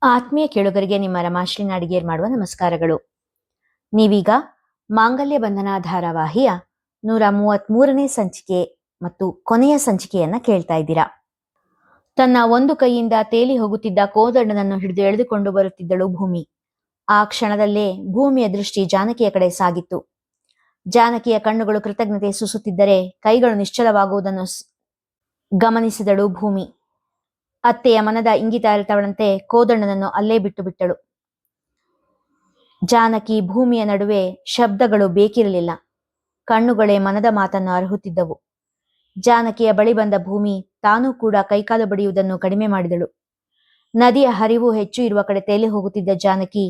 ಆತ್ಮೀಯ ಕೇಳುಗರಿಗೆ ನಿಮ್ಮ ರಮಾಶ್ರೀ ನಾಡಿಗೇರ್ ಮಾಡುವ ನಮಸ್ಕಾರಗಳು. ನೀವೀಗ ಮಾಂಗಲ್ಯ ಬಂಧನ ಧಾರಾವಾಹಿಯ 133ನೇ ಸಂಚಿಕೆ ಮತ್ತು ಕೊನೆಯ ಸಂಚಿಕೆಯನ್ನ ಕೇಳ್ತಾ ಇದ್ದೀರಾ. ತನ್ನ ಒಂದು ಕೈಯಿಂದ ತೇಲಿ ಹೋಗುತ್ತಿದ್ದ ಕೋದಂಡನನ್ನು ಹಿಡಿದು ಎಳೆದುಕೊಂಡು ಬರುತ್ತಿದ್ದಳು ಭೂಮಿ. ಆ ಕ್ಷಣದಲ್ಲೇ ಭೂಮಿಯ ದೃಷ್ಟಿ ಜಾನಕಿಯ ಕಡೆ ಸಾಗಿತ್ತು. ಜಾನಕಿಯ ಕಣ್ಣುಗಳು ಕೃತಜ್ಞತೆ ಸೂಸುತ್ತಿದ್ದರೆ ಕೈಗಳು ನಿಶ್ಚಲವಾಗುವುದನ್ನು ಗಮನಿಸಿದಳು ಭೂಮಿ. ಅತ್ತೆಯ ಮನದ ಇಂಗಿತ ಅರಿತವಳಂತೆ ಕೋದಂಡನನ್ನು ಅಲ್ಲೇ ಬಿಟ್ಟು ಬಿಟ್ಟಳು. ಜಾನಕಿ ಭೂಮಿಯ ನಡುವೆ ಶಬ್ದಗಳು ಬೇಕಿರಲಿಲ್ಲ. ಕಣ್ಣುಗಳೇ ಮನದ ಮಾತನ್ನು ಅರ್ಹುತ್ತಿದ್ದವು. ಜಾನಕಿಯ ಬಳಿ ಬಂದ ಭೂಮಿ ತಾನೂ ಕೂಡ ಕೈಕಾಲು ಬಡಿಯುವುದನ್ನು ಕಡಿಮೆ ಮಾಡಿದಳು. ನದಿಯ ಹರಿವು ಹೆಚ್ಚು ಇರುವ ಕಡೆ ತೇಲಿ ಹೋಗುತ್ತಿದ್ದ ಜಾನಕಿ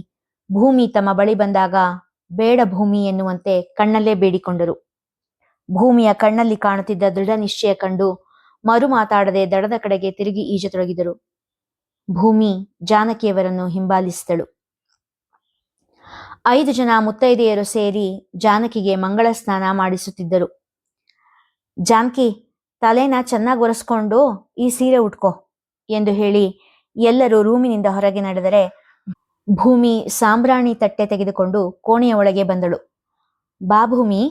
ಭೂಮಿ ತಮ್ಮ ಬಳಿ ಬಂದಾಗ ಬೇಡ ಭೂಮಿ ಎನ್ನುವಂತೆ ಕಣ್ಣಲ್ಲೇ ಬೇಡಿಕೊಂಡರು. ಭೂಮಿಯ ಕಣ್ಣಲ್ಲಿ ಕಾಣುತ್ತಿದ್ದ ದೃಢ ನಿಶ್ಚಯ ಕಂಡು ಮರು ಮಾತಾಡದೆ ದಡದ ಕಡೆಗೆ ತಿರುಗಿ ಈಜತೊಡಗಿದರು. ಭೂಮಿ ಜಾನಕಿಯವರನ್ನು ಹಿಂಬಾಲಿಸಿದಳು. 5 ಜನ ಮುತ್ತೈದೆಯರು ಸೇರಿ ಜಾನಕಿಗೆ ಮಂಗಳ ಸ್ನಾನ ಮಾಡಿಸುತ್ತಿದ್ದರು. ಜಾನಕಿ, ತಲೆನ ಚೆನ್ನಾಗಿ ಒರೆಸ್ಕೊಂಡು ಈ ಸೀರೆ ಉಟ್ಕೋ ಎಂದು ಹೇಳಿ ಎಲ್ಲರೂ ರೂಮಿನಿಂದ ಹೊರಗೆ ನಡೆದರೆ ಭೂಮಿ ಸಾಂಬ್ರಾಣಿ ತಟ್ಟೆ ತೆಗೆದುಕೊಂಡು ಕೋಣೆಯ ಒಳಗೆ ಬಂದಳು. ಬಾ ಭೂಮಿ,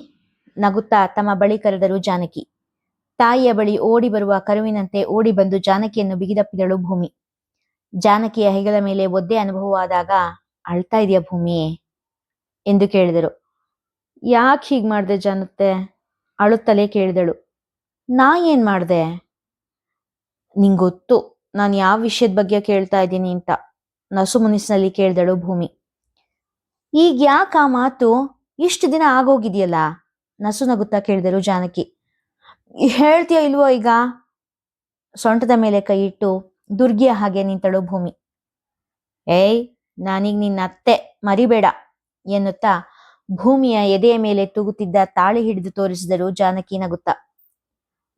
ನಗುತ್ತಾ ತಮ್ಮ ಬಳಿ ಕರೆದರು ಜಾನಕಿ. ತಾಯಿಯ ಬಳಿ ಓಡಿ ಬರುವ ಕರುವಿನಂತೆ ಓಡಿ ಬಂದು ಜಾನಕಿಯನ್ನು ಬಿಗಿದಪ್ಪಿದಳು ಭೂಮಿ. ಜಾನಕಿಯ ಹೆಗಲ ಮೇಲೆ ಒದ್ದೆ ಅನುಭವವಾದಾಗ ಅಳ್ತಾ ಇದೆಯಾ ಭೂಮಿ ಎಂದು ಕೇಳಿದರು. ಯಾಕೆ ಹೀಗೆ ಮಾಡ್ದೆ ಜಾನತ್ತೆ? ಅಳುತ್ತಲೇ ಕೇಳಿದಳು. ನಾ ಏನ್ ಮಾಡ್ದೆ? ನಿಂಗೊತ್ತು ನಾನು ಯಾವ ವಿಷಯದ ಬಗ್ಗೆ ಕೇಳ್ತಾ ಇದ್ದೀನಿ ಅಂತ ನಸು ಮುನಿಸಿನಲ್ಲಿ ಕೇಳಿದಳು ಭೂಮಿ. ಈಗ ಯಾಕೆ ಆ ಮಾತು? ಇಷ್ಟು ದಿನ ಆಗೋಗಿದೆಯಲ್ಲ, ನಸು ನಗುತ್ತಾ ಕೇಳಿದರು ಜಾನಕಿ. ಹೇಳ್ತೀಯ ಇಲ್ವೋ ಈಗ? ಸೊಂಟದ ಮೇಲೆ ಕೈ ಇಟ್ಟು ದುರ್ಗಿಯ ಹಾಗೆ ನಿಂತಳು ಭೂಮಿ. ಏಯ್, ನಾನೀಗ ನಿನ್ನ ಅತ್ತೆ, ಮರಿಬೇಡ ಎನ್ನುತ್ತಾ ಭೂಮಿಯ ಎದೆಯ ಮೇಲೆ ತೂಗುತ್ತಿದ್ದ ತಾಳಿ ಹಿಡಿದು ತೋರಿಸಿದರು ಜಾನಕಿ ನಗುತ್ತಾ.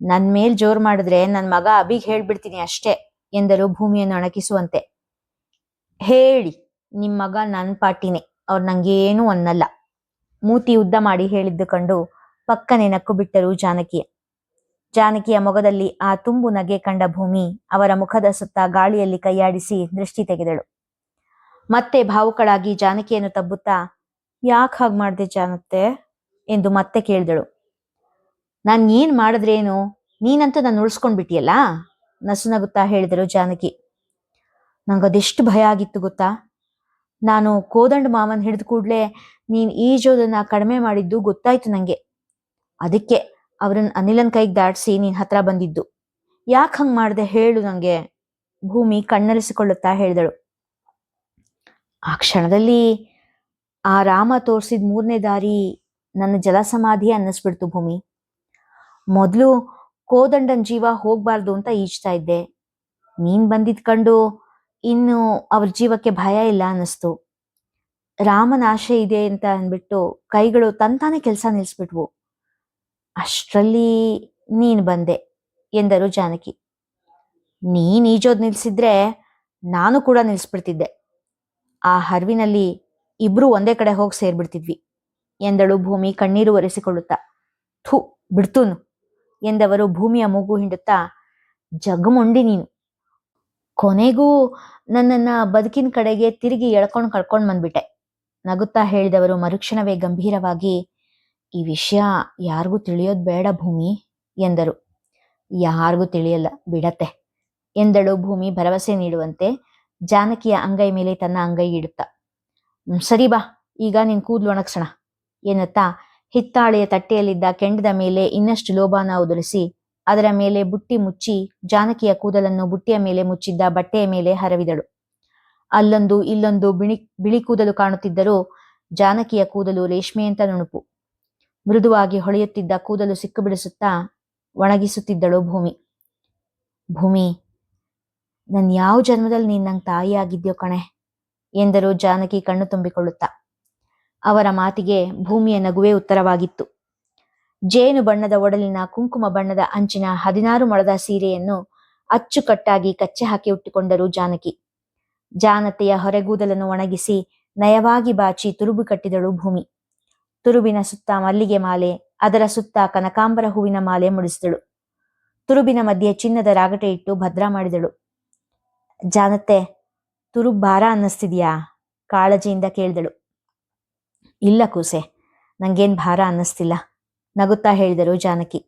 ನನ್ ಮೇಲ್ ಜೋರ್ ಮಾಡಿದ್ರೆ ನನ್ ಮಗ ಅಬಿಗ್ ಹೇಳ್ಬಿಡ್ತೀನಿ ಅಷ್ಟೇ ಎಂದರು ಭೂಮಿಯನ್ನು ಅಣಕಿಸುವಂತೆ. ಹೇಳಿ, ನಿಮ್ ಮಗ ನನ್ ಪಾಟಿನೇ, ಅವ್ರು ನಂಗೇನು ಅನ್ನಲ್ಲ, ಮೂತಿ ಉದ್ದ ಮಾಡಿ ಹೇಳಿದ್ದು ಕಂಡು ಪಕ್ಕನೆ ನಕ್ಕು ಬಿಟ್ಟರು ಜಾನಕಿ. ಜಾನಕಿಯ ಮೊಗದಲ್ಲಿ ಆ ತುಂಬು ನಗೆ ಕಂಡ ಭೂಮಿ ಅವರ ಮುಖದ ಸುತ್ತ ಗಾಳಿಯಲ್ಲಿ ಕೈಯಾಡಿಸಿ ದೃಷ್ಟಿ ತೆಗೆದಳು. ಮತ್ತೆ ಭಾವುಕಳಾಗಿ ಜಾನಕಿಯನ್ನು ತಬ್ಬುತ್ತಾ, ಯಾಕೆ ಹಾಗೆ ಮಾಡ್ದೆ ಜಾನತ್ತೆ ಎಂದು ಮತ್ತೆ ಕೇಳಿದಳು. ನಾನ್ ಏನ್ ಮಾಡಿದ್ರೇನು, ನೀನಂತೂ ನಾನು ಉಳಿಸ್ಕೊಂಡ್ಬಿಟ್ಟಿಯಲ್ಲ, ನಸು ನಗುತ್ತಾ ಹೇಳಿದರು ಜಾನಕಿ. ನಂಗದೆಷ್ಟು ಭಯ ಆಗಿತ್ತು ಗೊತ್ತಾ? ನಾನು ಕೋದಂಡ ಮಾವನ್ ಹಿಡಿದ ಕೂಡ್ಲೆ ನೀನ್ ಈಜೋದನ್ನ ಕಡಿಮೆ ಮಾಡಿದ್ದು ಗೊತ್ತಾಯ್ತು ನಂಗೆ. ಅದಕ್ಕೆ ಅವ್ರನ್ನ ಅನಿಲನ್ ಕೈಗೆ ದಾಟಿಸಿ ನೀನ್ ಹತ್ರ ಬಂದಿದ್ದು. ಯಾಕೆ ಹಂಗ್ ಮಾಡ್ದೆ ಹೇಳು ನಂಗೆ, ಭೂಮಿ ಕಣ್ಣರಿಸಿಕೊಳ್ಳುತ್ತಾ ಹೇಳಿದಳು. ಆ ಕ್ಷಣದಲ್ಲಿ ಆ ರಾಮ ತೋರಿಸಿದ 3ನೇ ದಾರಿ ನನ್ನ ಜಲಸಮಾಧಿ ಅನ್ನಿಸ್ಬಿಡ್ತು ಭೂಮಿ. ಮೊದಲು ಕೋದಂಡನ್ ಜೀವ ಹೋಗ್ಬಾರ್ದು ಅಂತ ಈಜ್ತಾ ಇದ್ದೆ. ನೀನ್ ಬಂದಿದ್ ಕಂಡು ಇನ್ನು ಅವ್ರ ಜೀವಕ್ಕೆ ಭಯ ಇಲ್ಲ ಅನ್ನಿಸ್ತು. ರಾಮನ ಆಶೆ ಇದೆ ಅಂತ ಅಂದ್ಬಿಟ್ಟು ಕೈಗಳು ತಂತಾನೆ ಕೆಲಸ ನಿಲ್ಸ್ಬಿಟ್ವು. ಅಷ್ಟರಲ್ಲಿ ನೀನ್ ಬಂದೆ ಎಂದರು ಜಾನಕಿ. ನೀನ್ ಈಜೋದ್ ನಿಲ್ಸಿದ್ರೆ ನಾನು ಕೂಡ ನಿಲ್ಸ್ಬಿಡ್ತಿದ್ದೆ. ಆ ಹರಿವಿನಲ್ಲಿ ಇಬ್ರು ಒಂದೇ ಕಡೆ ಹೋಗಿ ಸೇರ್ಬಿಡ್ತಿದ್ವಿ ಎಂದಳು ಭೂಮಿ ಕಣ್ಣೀರು ಒರೆಸಿಕೊಳ್ಳುತ್ತಾ. ಥೂ ಬಿಡ್ತೂನು ಎಂದವರು ಭೂಮಿಯ ಮೂಗು ಹಿಂಡುತ್ತಾ, ಜಗಮೊಂಡಿ ನೀನು, ಕೊನೆಗೂ ನನ್ನನ್ನ ಬದುಕಿನ ಕಡೆಗೆ ತಿರುಗಿ ಎಳ್ಕೊಂಡು ಕಳ್ಕೊಂಡ್ ಬಂದ್ಬಿಟ್ಟೆ ನಗುತ್ತಾ ಹೇಳಿದವರು ಮರುಕ್ಷಣವೇ ಗಂಭೀರವಾಗಿ, ಈ ವಿಷಯ ಯಾರಿಗೂ ತಿಳಿಯೋದು ಬೇಡ ಭೂಮಿ ಎಂದರು. ಯಾರಿಗೂ ತಿಳಿಯಲ್ಲ ಬಿಡತ್ತೆ ಎಂದಳು ಭೂಮಿ ಭರವಸೆ ನೀಡುವಂತೆ ಜಾನಕಿಯ ಅಂಗೈ ಮೇಲೆ ತನ್ನ ಅಂಗೈ ಇಡುತ್ತಾ. ಸರಿ ಬಾ, ಈಗ ನಿನ್ ಕೂದಲು ಒಣಗ್ಸೋಣ ಎನ್ನುತ್ತಾ ಹಿತ್ತಾಳೆಯ ತಟ್ಟೆಯಲ್ಲಿದ್ದ ಕೆಂಡದ ಮೇಲೆ ಇನ್ನಷ್ಟು ಲೋಬಾನ ಉದುರಿಸಿ ಅದರ ಮೇಲೆ ಬುಟ್ಟಿ ಮುಚ್ಚಿ ಜಾನಕಿಯ ಕೂದಲನ್ನು ಬುಟ್ಟಿಯ ಮೇಲೆ ಮುಚ್ಚಿದ್ದ ಬಟ್ಟೆಯ ಮೇಲೆ ಹರವಿದಳು. ಅಲ್ಲೊಂದು ಇಲ್ಲೊಂದು ಬಿಳಿ ಕೂದಲು ಕಾಣುತ್ತಿದ್ದರೂ ಜಾನಕಿಯ ಕೂದಲು ರೇಷ್ಮೆಯಂತ ನುಣುಪು. ಮೃದುವಾಗಿ ಹೊಳೆಯುತ್ತಿದ್ದ ಕೂದಲು ಸಿಕ್ಕು ಬಿಡಿಸುತ್ತಾ ಒಣಗಿಸುತ್ತಿದ್ದಳು ಭೂಮಿ. ಭೂಮಿ, ನನ್ ಯಾವ ಜನ್ಮದಲ್ಲಿ ನೀನ್ ನಂಗೆ ತಾಯಿ ಆಗಿದ್ಯೋ ಕಣೆ ಎಂದರು ಜಾನಕಿ ಕಣ್ಣು ತುಂಬಿಕೊಳ್ಳುತ್ತಾ. ಅವರ ಮಾತಿಗೆ ಭೂಮಿಯ ನಗುವೇ ಉತ್ತರವಾಗಿತ್ತು. ಜೇನು ಬಣ್ಣದ ಒಡಲಿನ ಕುಂಕುಮ ಬಣ್ಣದ ಅಂಚಿನ 16 ಮೊಳದ ಸೀರೆಯನ್ನು ಅಚ್ಚುಕಟ್ಟಾಗಿ ಕಚ್ಚೆ ಹಾಕಿ ಉಟ್ಟುಕೊಂಡರು ಜಾನಕಿ. ಜಾನತೆಯ ಹೊರೆಗೂದಲನ್ನು ಒಣಗಿಸಿ ನಯವಾಗಿ ಬಾಚಿ ತುರುಬು ಕಟ್ಟಿದಳು ಭೂಮಿ. ತುರುಬಿನ ಸುತ್ತ ಮಲ್ಲಿಗೆ ಮಾಲೆ, ಅದರ ಸುತ್ತ ಕನಕಾಂಬರ ಹೂವಿನ ಮಾಲೆ ಮುಡಿಸಿದಳು. ತುರುಬಿನ ಮಧ್ಯೆ ಚಿನ್ನದ ರಾಗಟೆ ಇಟ್ಟು ಭದ್ರ ಮಾಡಿದಳು. ಜಾನತ್ತೆ, ತುರು ಭಾರ ಅನ್ನಿಸ್ತಿದ್ಯಾ? ಕಾಳಜಿಯಿಂದ ಕೇಳಿದಳು. ಇಲ್ಲ ಕೂಸೆ, ನಂಗೇನ್ ಭಾರ ಅನ್ನಿಸ್ತಿಲ್ಲ, ನಗುತ್ತಾ ಹೇಳಿದರು ಜಾನಕಿ.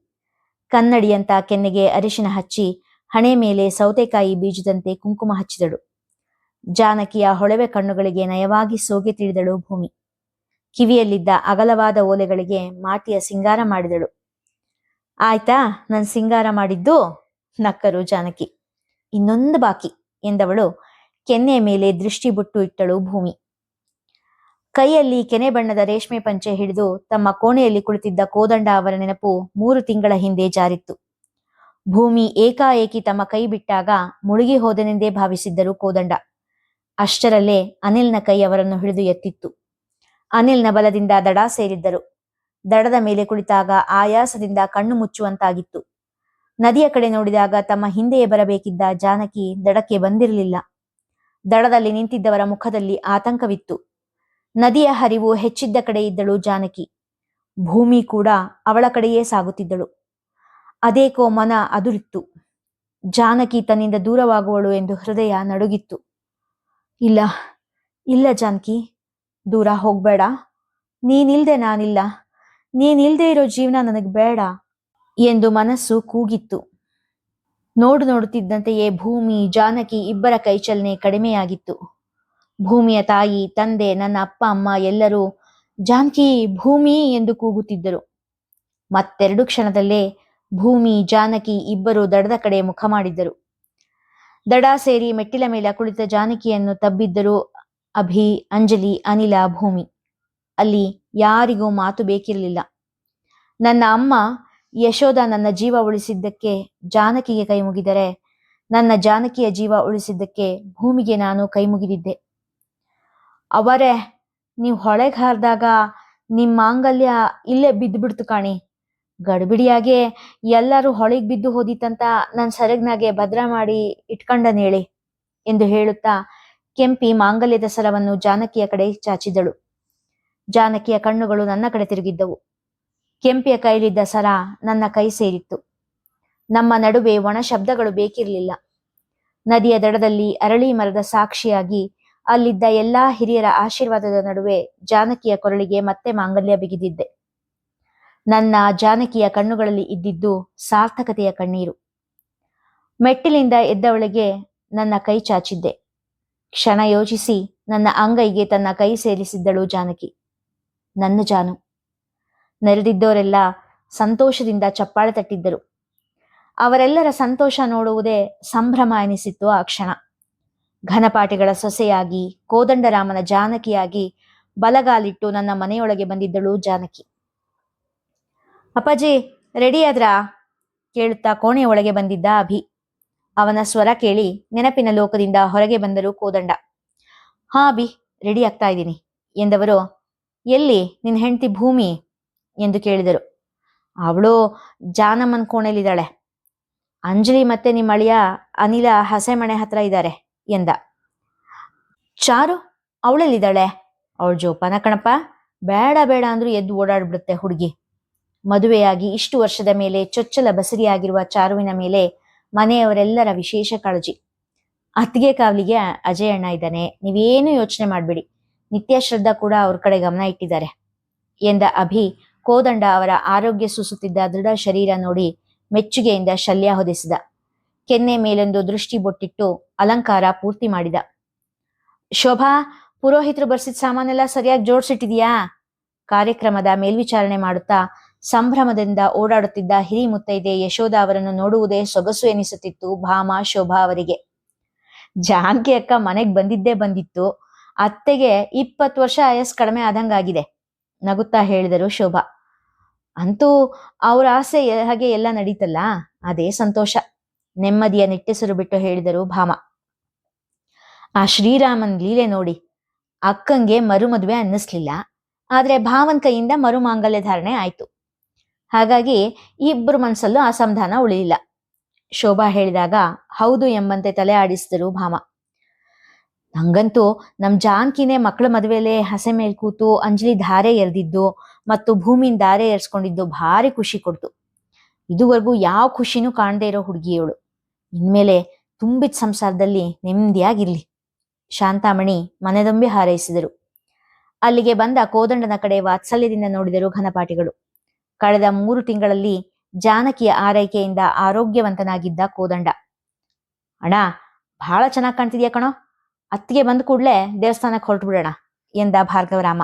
ಕನ್ನಡಿಯಂತ ಕೆನ್ನೆಗೆ ಅರಿಶಿನ ಹಚ್ಚಿ ಹಣೆ ಮೇಲೆ ಸೌತೆಕಾಯಿ ಬೀಜದಂತೆ ಕುಂಕುಮ ಹಚ್ಚಿದಳು. ಜಾನಕಿಯ ಹೊಳೆವೆ ಕಣ್ಣುಗಳಿಗೆ ನಯವಾಗಿ ಸೋಗೆ ತಿಳಿದಳು ಭೂಮಿ. ಕಿವಿಯಲ್ಲಿದ್ದ ಅಗಲವಾದ ಓಲೆಗಳಿಗೆ ಮಾಟಿಯ ಸಿಂಗಾರ ಮಾಡಿದಳು. ಆಯ್ತಾ ನನ್ ಸಿಂಗಾರ ಮಾಡಿದ್ದು? ನಕ್ಕರು ಜಾನಕಿ. ಇನ್ನೊಂದು ಬಾಕಿ ಎಂದವಳು ಕೆನ್ನೆಯ ಮೇಲೆ ದೃಷ್ಟಿ ಬೊಟ್ಟು ಇಟ್ಟಳು ಭೂಮಿ. ಕೈಯಲ್ಲಿ ಕೆನೆ ಬಣ್ಣದ ರೇಷ್ಮೆ ಪಂಚೆ ಹಿಡಿದು ತಮ್ಮ ಕೋಣೆಯಲ್ಲಿ ಕುಳಿತಿದ್ದ ಕೋದಂಡ ಅವರ ನೆನಪು 3 ತಿಂಗಳ ಹಿಂದೆ ಜಾರಿತ್ತು. ಭೂಮಿ ಏಕಾಏಕಿ ತಮ್ಮ ಕೈ ಬಿಟ್ಟಾಗ ಮುಳುಗಿ ಹೋದನೆಂದೇ ಭಾವಿಸಿದ್ದರು ಕೋದಂಡ. ಅಷ್ಟರಲ್ಲೇ ಅನಿಲ್ನ ಕೈ ಅವರನ್ನು ಹಿಡಿದು ಎತ್ತಿತ್ತು. ಅನಿಲ್ನ ಬಲದಿಂದ ದಡ ಸೇರಿದ್ದರು. ದಡದ ಮೇಲೆ ಕುಳಿತಾಗ ಆಯಾಸದಿಂದ ಕಣ್ಣು ಮುಚ್ಚುವಂತಾಗಿತ್ತು. ನದಿಯ ಕಡೆ ನೋಡಿದಾಗ ತಮ್ಮ ಹಿಂದೆಯೇ ಬರಬೇಕಿದ್ದ ಜಾನಕಿ ದಡಕ್ಕೆ ಬಂದಿರಲಿಲ್ಲ. ದಡದಲ್ಲಿ ನಿಂತಿದ್ದವರ ಮುಖದಲ್ಲಿ ಆತಂಕವಿತ್ತು. ನದಿಯ ಹರಿವು ಹೆಚ್ಚಿದ್ದ ಕಡೆ ಇದ್ದಳು ಜಾನಕಿ. ಭೂಮಿ ಕೂಡ ಅವಳ ಕಡೆಯೇ ಸಾಗುತ್ತಿದ್ದಳು. ಅದೇಕೋ ಮನ ಅದುರಿತ್ತು. ಜಾನಕಿ ತನ್ನಿಂದ ದೂರವಾಗುವಳು ಎಂದು ಹೃದಯ ನಡುಗಿತ್ತು. ಇಲ್ಲ ಇಲ್ಲ ಜಾನಕಿ, ದೂರ ಹೋಗ್ಬೇಡ. ನೀನಿಲ್ದೆ ನಾನಿಲ್ಲ. ನೀನಿಲ್ದೇ ಇರೋ ಜೀವನ ನನಗ್ ಬೇಡ ಎಂದು ಮನಸ್ಸು ಕೂಗಿತ್ತು. ನೋಡುತ್ತಿದ್ದಂತೆಯೇ ಭೂಮಿ ಜಾನಕಿ ಇಬ್ಬರ ಕೈಚಲನೆ ಕಡಿಮೆಯಾಗಿತ್ತು. ಭೂಮಿಯ ತಾಯಿ, ತಂದೆ, ನನ್ನ ಅಪ್ಪ ಅಮ್ಮ ಎಲ್ಲರೂ ಜಾನಕಿ, ಭೂಮಿ ಎಂದು ಕೂಗುತ್ತಿದ್ದರು. ಮತ್ತೆರಡು ಕ್ಷಣದಲ್ಲೇ ಭೂಮಿ ಜಾನಕಿ ಇಬ್ಬರು ದಡದ ಕಡೆ ಮುಖ ಮಾಡಿದ್ದರು. ದಡ ಸೇರಿ ಮೆಟ್ಟಿಲ ಮೇಲೆ ಕುಳಿತ ಜಾನಕಿಯನ್ನು ತಬ್ಬಿದ್ದರು ಅಭಿ, ಅಂಜಲಿ, ಅನಿಲ, ಭೂಮಿ. ಅಲ್ಲಿ ಯಾರಿಗೂ ಮಾತು ಬೇಕಿರಲಿಲ್ಲ. ನನ್ನ ಅಮ್ಮ ಯಶೋಧ ನನ್ನ ಜೀವ ಉಳಿಸಿದ್ದಕ್ಕೆ ಜಾನಕಿಗೆ ಕೈ ಮುಗಿದರೆ, ನನ್ನ ಜಾನಕಿಯ ಜೀವ ಉಳಿಸಿದ್ದಕ್ಕೆ ಭೂಮಿಗೆ ನಾನು ಕೈ ಮುಗಿದಿದ್ದೆ. ಅವರೇ, ನೀವು ಹೊಳೆಗೆ ಹಾರಿದಾಗ ನಿಮ್ಮ ಮಾಂಗಲ್ಯ ಇಲ್ಲೇ ಬಿದ್ದುಬಿಡ್ತು ಕಾಣಿ. ಗಡ್ಬಿಡಿಯಾಗೆ ಎಲ್ಲರೂ ಹೊಳೆಗೆ ಬಿದ್ದು ಹೋದಿತ್ತಂತ ನನ್ನ ಸೆರಗ್ನಾಗೆ ಭದ್ರ ಮಾಡಿ ಇಟ್ಕೊಂಡನೇಳಿ ಎಂದು ಹೇಳುತ್ತಾ ಕೆಂಪಿ ಮಾಂಗಲ್ಯದ ಸರವನ್ನು ಜಾನಕಿಯ ಕಡೆ ಚಾಚಿದಳು. ಜಾನಕಿಯ ಕಣ್ಣುಗಳು ನನ್ನ ಕಡೆ ತಿರುಗಿದ್ದವು. ಕೆಂಪಿಯ ಕೈಲಿದ್ದ ಸರ ನನ್ನ ಕೈ ಸೇರಿತ್ತು. ನಮ್ಮ ನಡುವೆ ಒಣ ಶಬ್ದಗಳು ಬೇಕಿರಲಿಲ್ಲ. ನದಿಯ ದಡದಲ್ಲಿ ಅರಳಿ ಮರದ ಸಾಕ್ಷಿಯಾಗಿ ಅಲ್ಲಿದ್ದ ಎಲ್ಲಾ ಹಿರಿಯರ ಆಶೀರ್ವಾದದ ನಡುವೆ ಜಾನಕಿಯ ಕೊರಳಿಗೆ ಮತ್ತೆ ಮಾಂಗಲ್ಯ ಬಿಗಿದಿದ್ದೆ. ನನ್ನ ಜಾನಕಿಯ ಕಣ್ಣುಗಳಲ್ಲಿ ಇದ್ದಿದ್ದು ಸಾರ್ಥಕತೆಯ ಕಣ್ಣೀರು. ಮೆಟ್ಟಿಲಿಂದ ಎದ್ದವಳಿಗೆ ನನ್ನ ಕೈ ಚಾಚಿದ್ದೆ. ಕ್ಷಣ ಯೋಚಿಸಿ ನನ್ನ ಅಂಗೈಗೆ ತನ್ನ ಕೈ ಸೇರಿಸಿದ್ದಳು ಜಾನಕಿ. ನನ್ನ ಜಾನು. ನೆರೆದಿದ್ದವರೆಲ್ಲ ಸಂತೋಷದಿಂದ ಚಪ್ಪಾಳೆ ತಟ್ಟಿದ್ದರು. ಅವರೆಲ್ಲರ ಸಂತೋಷ ನೋಡುವುದೇ ಸಂಭ್ರಮ ಎನಿಸಿತ್ತು ಆ ಕ್ಷಣ. ಘನಪಾಠಿಗಳ ಸೊಸೆಯಾಗಿ, ಕೋದಂಡರಾಮನ ಜಾನಕಿಯಾಗಿ ಬಲಗಾಲಿಟ್ಟು ನನ್ನ ಮನೆಯೊಳಗೆ ಬಂದಿದ್ದಳು ಜಾನಕಿ. ಅಪ್ಪಾಜಿ, ರೆಡಿ ಆದ್ರಾ ಕೇಳುತ್ತಾ ಕೋಣೆಯ ಒಳಗೆ ಬಂದಿದ್ದ ಅಭಿ. ಅವನ ಸ್ವರ ಕೇಳಿ ನೆನಪಿನ ಲೋಕದಿಂದ ಹೊರಗೆ ಬಂದರು ಕೋದಂಡ. ಹಾ ಅಭಿ, ರೆಡಿ ಆಗ್ತಾ ಇದ್ದೀನಿ ಎಂದವರು, ಎಲ್ಲಿ ನಿನ್ನ ಹೆಂಡತಿ ಭೂಮಿ ಎಂದು ಕೇಳಿದರು. ಅವಳು ಜಾನಮ್ಮನ ಕೋಣೆಯಲ್ಲಿದ್ದಾಳೆ. ಅಂಜಲಿ ಮತ್ತೆ ನಿಮ್ಮ ಅಳಿಯ ಅನಿಲ ಹಸೆಮಣೆ ಹತ್ರ ಇದ್ದಾರೆ ಎಂದ. ಚಾರು ಅವಳೆಲ್ಲಿದ್ದಾಳೆ? ಅವಳ ಜೋಪಾನ ಕಣಪ್ಪ, ಬೇಡ ಬೇಡ ಅಂದ್ರೂ ಎದ್ದು ಓಡಾಡ್ಬಿಡುತ್ತೆ ಹುಡುಗಿ. ಮದುವೆಯಾಗಿ ಇಷ್ಟು ವರ್ಷದ ಮೇಲೆ ಚೊಚ್ಚಲ ಬಸರಿಯಾಗಿರುವ ಚಾರುವಿನ ಮೇಲೆ ಮನೆಯವರೆಲ್ಲರ ವಿಶೇಷ ಕಾಳಜಿ. ಅತ್ತಿಗೆ ಕಾವಲಿಗೆ ಅಜಯ್ ಅಣ್ಣ ಇದ್ದಾನೆ, ನೀವೇನು ಯೋಚನೆ ಮಾಡ್ಬೇಡಿ. ನಿತ್ಯ ಶ್ರದ್ಧಾ ಕೂಡ ಅವ್ರ ಕಡೆ ಗಮನ ಇಟ್ಟಿದ್ದಾರೆ ಎಂದ ಅಭಿ ಕೋದಂಡ ಅವರ ಆರೋಗ್ಯ ಸೂಸುತ್ತಿದ್ದ ದೃಢ ಶರೀರ ನೋಡಿ ಮೆಚ್ಚುಗೆಯಿಂದ ಶಲ್ಯ ಹೊದಿಸಿದ. ಕೆನ್ನೆ ಮೇಲೊಂದು ದೃಷ್ಟಿ ಬೊಟ್ಟಿಟ್ಟು ಅಲಂಕಾರ ಪೂರ್ತಿ ಮಾಡಿದ. ಶೋಭಾ, ಪುರೋಹಿತರು ಬರ್ಸಿದ ಸಾಮಾನೆಲ್ಲ ಸರಿಯಾಗಿ ಜೋಡಿಸಿಟ್ಟಿದೀಯಾ? ಕಾರ್ಯಕ್ರಮದ ಮೇಲ್ವಿಚಾರಣೆ ಮಾಡುತ್ತಾ ಸಂಭ್ರಮದಿಂದ ಓಡಾಡುತ್ತಿದ್ದ ಹಿರಿ ಮುತ್ತೈದೆ ಯಶೋಧ ಅವರನ್ನು ನೋಡುವುದೇ ಸೊಗಸು ಎನಿಸುತ್ತಿತ್ತು ಭಾಮ ಶೋಭಾ ಅವರಿಗೆ. ಜಾನಕಿ ಅಕ್ಕ ಮನೆಗ್ ಬಂದಿದ್ದೇ ಬಂದಿತ್ತು, ಅತ್ತೆಗೆ 20 ವರ್ಷ ಆಯಸ್ ಕಡಿಮೆ ಆದಂಗಾಗಿದೆ ನಗುತ್ತಾ ಹೇಳಿದರು ಶೋಭಾ. ಅಂತೂ ಅವ್ರ ಆಸೆ ಹಾಗೆ ಎಲ್ಲ ನಡೀತಲ್ಲ, ಅದೇ ಸಂತೋಷ. ನೆಮ್ಮದಿಯ ನಿಟ್ಟೆಸರು ಬಿಟ್ಟು ಹೇಳಿದರು ಭಾಮ. ಆ ಶ್ರೀರಾಮನ್ ಲೀಲೆ ನೋಡಿ, ಅಕ್ಕಂಗೆ ಮರುಮದುವೆ ಅನ್ನಿಸ್ಲಿಲ್ಲ, ಆದ್ರೆ ಭಾವನ್ ಕೈಯಿಂದ ಮರು ಮಾಂಗಲ್ಯ ಧಾರಣೆ ಆಯ್ತು. ಹಾಗಾಗಿ ಇಬ್ಬರು ಮನಸ್ಸಲ್ಲೂ ಅಸಮಾಧಾನ ಉಳಿಲಿಲ್ಲ. ಶೋಭಾ ಹೇಳಿದಾಗ ಹೌದು ಎಂಬಂತೆ ತಲೆ ಆಡಿಸಿದರು ಭಾಮ. ನಂಗಂತೂ ನಮ್ ಜಾನ್ಕಿನೇ ಮಕ್ಕಳ ಮದುವೆಲೆ ಹಸೆ ಮೇಲ್ ಕೂತು ಅಂಜಲಿ ಧಾರೆ ಎರೆದಿದ್ದು ಮತ್ತು ಭೂಮಿನ ಧಾರೆ ಏರ್ಸ್ಕೊಂಡಿದ್ದು ಭಾರಿ ಖುಷಿ ಕೊಡ್ತು. ಇದುವರೆಗೂ ಯಾವ ಖುಷಿನೂ ಕಾಣದೇ ಇರೋ ಹುಡುಗಿಯವಳು. ಇನ್ಮೇಲೆ ತುಂಬಿದ ಸಂಸಾರದಲ್ಲಿ ನೆಮ್ಮದಿಯಾಗಿರ್ಲಿ ಶಾಂತಾಮಣಿ ಮನೆದೊಂಬಿ ಹಾರೈಸಿದರು. ಅಲ್ಲಿಗೆ ಬಂದ ಕೋದಂಡನ ಕಡೆ ವಾತ್ಸಲ್ಯದಿಂದ ನೋಡಿದರು ಘನಪಾಠಿಗಳು. ಕಳೆದ 3 ತಿಂಗಳಲ್ಲಿ ಜಾನಕಿಯ ಆರೈಕೆಯಿಂದ ಆರೋಗ್ಯವಂತನಾಗಿದ್ದ ಕೋದಂಡ. ಅಣ್ಣ, ಬಹಳ ಚೆನ್ನಾಗಿ ಕಾಣ್ತಿದ್ಯಾ ಕಣೋ, ಅತ್ತಿಗೆ ಬಂದ ಕೂಡ್ಲೆ ದೇವಸ್ಥಾನಕ್ಕೆ ಹೊರಟು ಬಿಡೋಣ ಎಂದ ಭಾರ್ಗವರಾಮ.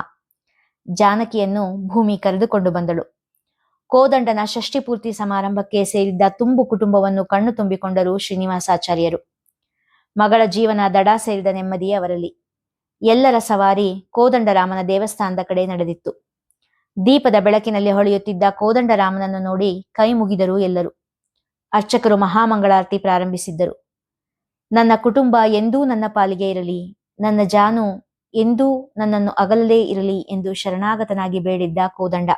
ಜಾನಕಿಯನ್ನು ಭೂಮಿ ಕರೆದುಕೊಂಡು ಬಂದಳು. ಕೋದಂಡನ ಷಷ್ಠಿ ಪೂರ್ತಿ ಸಮಾರಂಭಕ್ಕೆ ಸೇರಿದ್ದ ತುಂಬು ಕುಟುಂಬವನ್ನು ಕಣ್ಣು ತುಂಬಿಕೊಂಡರು ಶ್ರೀನಿವಾಸಾಚಾರ್ಯರು. ಮಗಳ ಜೀವನ ದಡ ಸೇರಿದ ನೆಮ್ಮದಿ ಅವರಲ್ಲಿ. ಎಲ್ಲರ ಸವಾರಿ ಕೋದಂಡರಾಮನ ದೇವಸ್ಥಾನದ ಕಡೆ ನಡೆದಿತ್ತು. ದೀಪದ ಬೆಳಕಿನಲ್ಲಿ ಹೊಳೆಯುತ್ತಿದ್ದ ಕೋದಂಡರಾಮನನ್ನು ನೋಡಿ ಕೈ ಮುಗಿದರು ಎಲ್ಲರೂ. ಅರ್ಚಕರು ಮಹಾಮಂಗಳಾರತಿ ಪ್ರಾರಂಭಿಸಿದ್ದರು. ನನ್ನ ಕುಟುಂಬ ಎಂದೂ ನನ್ನ ಪಾಲಿಗೆ ಇರಲಿ, ನನ್ನ ಜಾನು ಎಂದೂ ನನ್ನನ್ನು ಅಗಲದೇ ಇರಲಿ ಎಂದು ಶರಣಾಗತನಾಗಿ ಬೇಡಿದ್ದ ಕೋದಂಡ.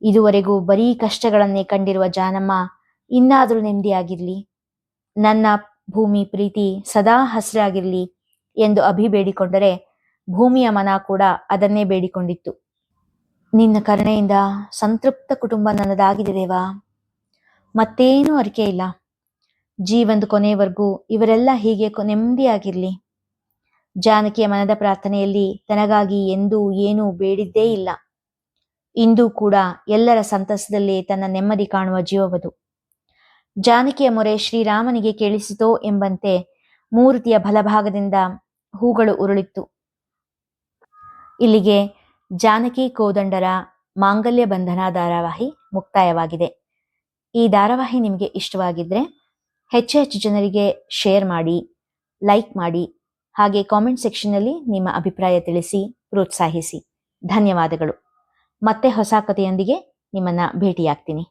ಇದುವರೆಗೂ ಬರೀ ಕಷ್ಟಗಳನ್ನೇ ಕಂಡಿರುವ ಜಾನಮ್ಮ ಇನ್ನಾದರೂ ನೆಮ್ಮದಿಯಾಗಿರ್ಲಿ, ನನ್ನ ಭೂಮಿ ಪ್ರೀತಿ ಸದಾ ಹಸಿರಾಗಿರ್ಲಿ ಎಂದು ಬೇಡಿಕೊಂಡರೆ ಭೂಮಿಯ ಮನ ಕೂಡ ಅದನ್ನೇ ಬೇಡಿಕೊಂಡಿತ್ತು. ನಿನ್ನ ಕರುಣೆಯಿಂದ ಸಂತೃಪ್ತ ಕುಟುಂಬ ನನ್ನದಾಗಿದೆ ದೇವಾ, ಮತ್ತೇನೂ ಅರಿಕೆ ಇಲ್ಲ. ಜೀವನದ ಕೊನೆಯವರೆಗೂ ಇವರೆಲ್ಲ ಹೀಗೆ ನೆಮ್ಮದಿಯಾಗಿರ್ಲಿ. ಜಾನಕಿಯ ಮನದ ಪ್ರಾರ್ಥನೆಯಲ್ಲಿ ತನಗಾಗಿ ಎಂದೂ ಏನೂ ಬೇಡಿದ್ದೇ ಇಲ್ಲ. ಇಂದೂ ಕೂಡ ಎಲ್ಲರ ಸಂತಸದಲ್ಲಿ ತನ್ನ ನೆಮ್ಮದಿ ಕಾಣುವ ಜೀವವದು. ಜಾನಕಿಯ ಮೊರೆ ಶ್ರೀರಾಮನಿಗೆ ಕೇಳಿಸಿತೋ ಎಂಬಂತೆ ಮೂರ್ತಿಯ ಬಲಭಾಗದಿಂದ ಹೂಗಳು ಉರುಳಿತ್ತು. ಇಲ್ಲಿಗೆ ಜಾನಕಿ ಕೋದಂಡರ ಮಾಂಗಲ್ಯ ಬಂಧನ ಧಾರಾವಾಹಿ ಮುಕ್ತಾಯವಾಗಿದೆ. ಈ ಧಾರಾವಾಹಿ ನಿಮಗೆ ಇಷ್ಟವಾಗಿದ್ರೆ ಹೆಚ್ಚು ಹೆಚ್ಚು ಜನರಿಗೆ ಶೇರ್ ಮಾಡಿ, ಲೈಕ್ ಮಾಡಿ, ಹಾಗೆ ಕಾಮೆಂಟ್ ಸೆಕ್ಷನ್ನಲ್ಲಿ ನಿಮ್ಮ ಅಭಿಪ್ರಾಯ ತಿಳಿಸಿ ಪ್ರೋತ್ಸಾಹಿಸಿ. ಧನ್ಯವಾದಗಳು. ಮತ್ತೆ ಹೊಸ ಕಥೆಯೊಂದಿಗೆ ನಿಮ್ಮನ್ನ ಭೇಟಿಯಾಗ್ತೀನಿ.